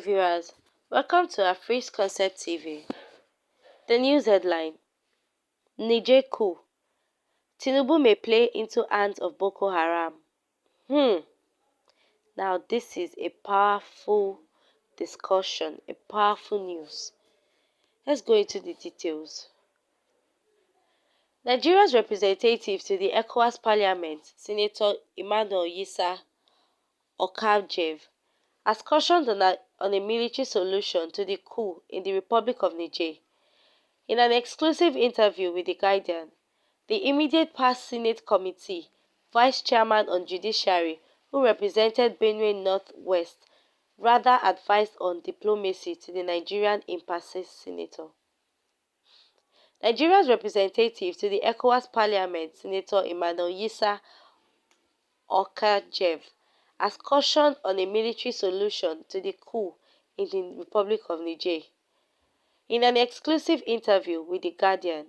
viewers, welcome to our Free Concept TV. The news headline: Niger coup. Tinubu may play into hands of Boko Haram. Now this is a powerful discussion, a powerful news. Let's go into the details. Nigeria's representative to the ECOWAS Parliament, Senator Emmanuel Yisa Okajev, has cautioned on a military solution to the coup in the Republic of Niger. In an exclusive interview with The Guardian, the immediate past Senate Committee Vice Chairman on Judiciary, who represented Benue North-West, rather advised on diplomacy to the Nigerian impasse senator. Nigeria's representative to the ECOWAS Parliament, Senator Emmanuel Yisa Okajev, has cautioned on a military solution to the coup in the Republic of Niger. In an exclusive interview with The Guardian,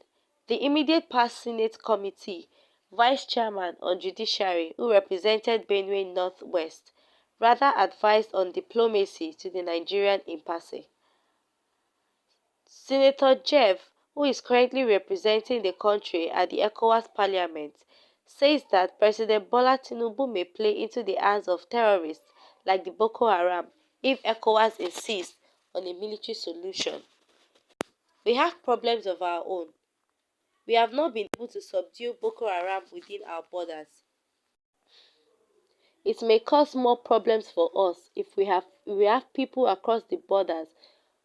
the immediate past Senate Committee Vice Chairman on Judiciary, who represented Benue North-West, rather advised on diplomacy to the Nigerian impasse. Senator Jeff, who is currently representing the country at the ECOWAS Parliament, says that President Bola Tinubu may play into the hands of terrorists like the Boko Haram if ECOWAS insists on a military solution. We have problems of our own. We have not been able to subdue Boko Haram within our borders. It may cause more problems for us if we have people across the borders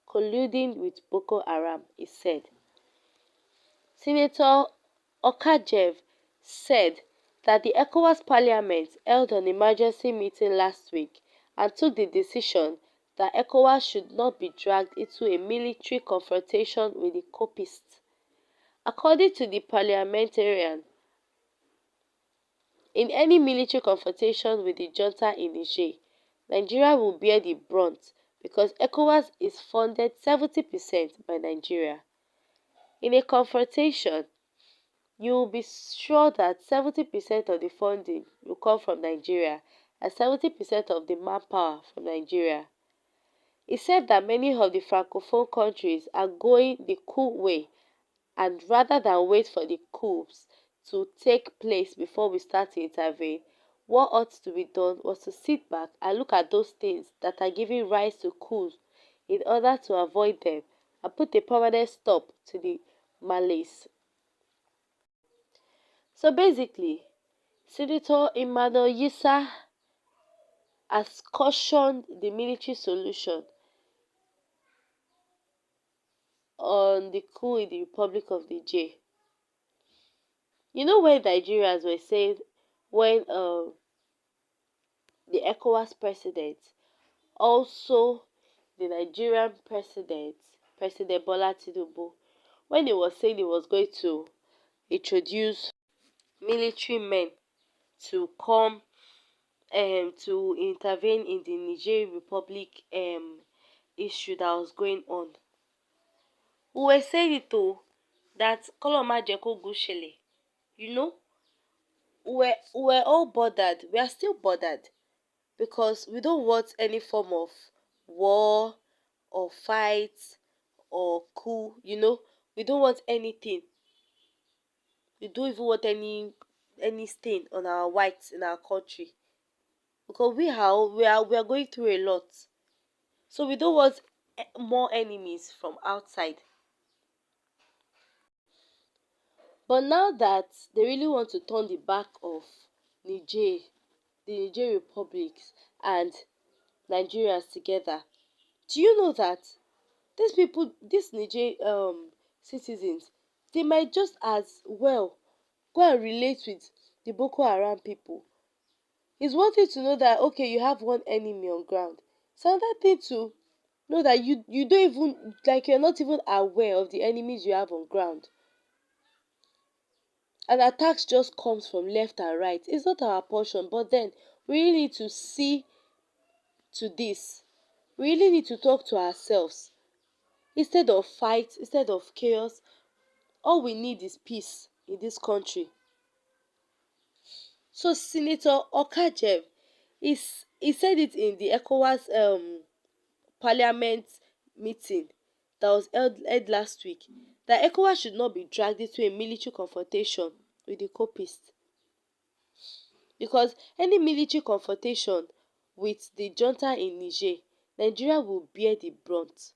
colluding with Boko Haram, he said. Senator Okajev said that the ECOWAS Parliament held an emergency meeting last week and took the decision that ECOWAS should not be dragged into a military confrontation with the coupists. According to the parliamentarian, in any military confrontation with the junta in Niger, Nigeria will bear the brunt because ECOWAS is funded 70% by Nigeria. In a confrontation, you will be sure that 70% of the funding will come from Nigeria and 70% of the manpower from Nigeria. He said that many of the Francophone countries are going the coup way, and rather than wait for the coups to take place before we start to intervene, what ought to be done was to sit back and look at those things that are giving rise to coups in order to avoid them and put a permanent stop to the malaise. So basically, Senator Emmanuel Yisa has cautioned the military solution on the coup in the Republic of Niger. You know when Nigerians were saying, when the ECOWAS president, also the Nigerian president, President Bola Tinubu, when he was saying he was going to introduce military men to come to intervene in the Niger Republic issue that was going on. We were saying it too, that Koloma Jeko Gushele, you know, we're all bothered. We are still bothered because we don't want any form of war or fight or coup, you know. We don't want anything. We don't even want any stain on our whites in our country because we are going through a lot. So we don't want more enemies from outside. But now that they really want to turn the back of Niger, the Niger Republic and Nigerians together, do you know that these people, these Niger citizens, they might just as well go and relate with the Boko Haram people. It's one thing to know that, okay, you have one enemy on ground. It's another thing to know that you don't even, like, you're not even aware of the enemies you have on ground. And attacks just comes from left and right. It's not our portion, but then we really need to see to this. We really need to talk to ourselves. Instead of fight, instead of chaos, all we need is peace in this country. So Senator Okajev he said it in the ECOWAS parliament meeting that was held last week, that ECOWAS should not be dragged into a military confrontation with the copists, because any military confrontation with the junta in Niger, Nigeria will bear the brunt.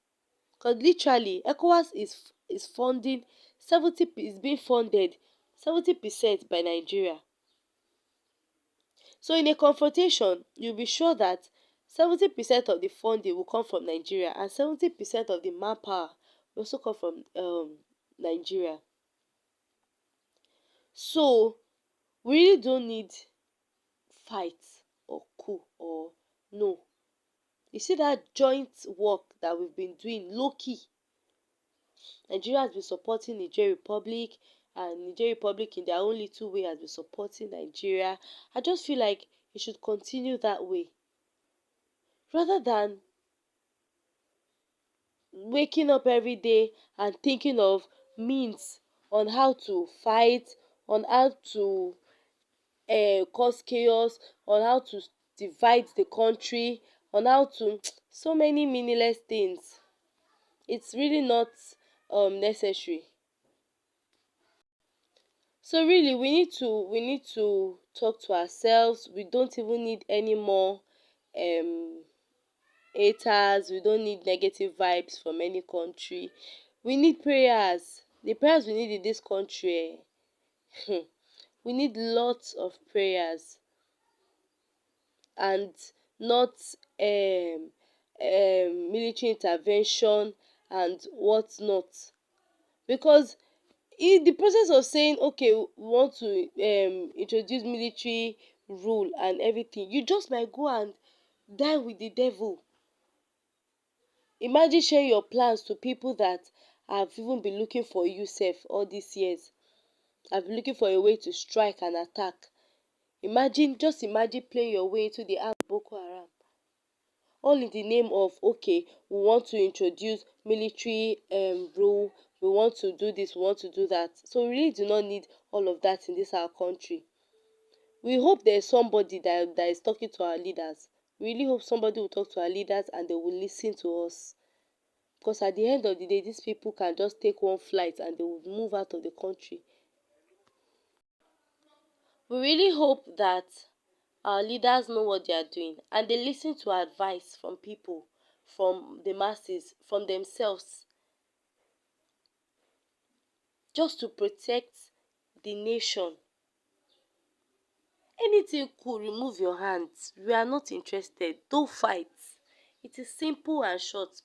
Because literally, ECOWAS is funding 70 is being funded 70% by Nigeria. So in a confrontation, you'll be sure that 70% of the funding will come from Nigeria and 70% of the manpower will also come from Nigeria. So we really don't need fight or coup or no. You see that joint work that we've been doing low key. Nigeria has been supporting Niger Republic, and Niger Republic in their own little way has been supporting Nigeria. I just feel like it should continue that way, rather than waking up every day and thinking of means on how to fight, on how to cause chaos, on how to divide the country, on how to so many meaningless things. It's really not necessary. So really we need to talk to ourselves. We don't even need any more um haters. We don't need negative vibes from any country. We need prayers. The prayers we need in this country, we need lots of prayers, and not military intervention and what not. Because in the process of saying okay, we want to introduce military rule and everything, you just might go and die with the devil. Imagine sharing your plans to people that have even been looking for you sef all these years, have been looking for a way to strike and attack. Just imagine playing your way into the arm of Boko Haram, all in the name of okay, we want to introduce military rule, we want to do this, we want to do that. So we really do not need all of that in this our country. We hope there is somebody that is talking to our leaders. We really hope somebody will talk to our leaders and they will listen to us. Because at the end of the day, these people can just take one flight and they will move out of the country. We really hope that our leaders know what they are doing and they listen to advice from people, from the masses, from themselves, just to protect the nation. Anything could remove your hands. We are not interested. Don't fight. It is simple and short.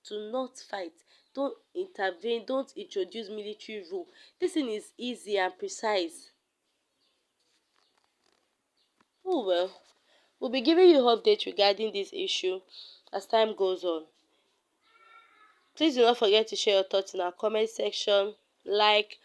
Do not fight. Don't intervene. Don't introduce military rule. This thing is easy and precise. Oh well, we'll be giving you updates regarding this issue as time goes on. Please do not forget to share your thoughts in our comment section, like,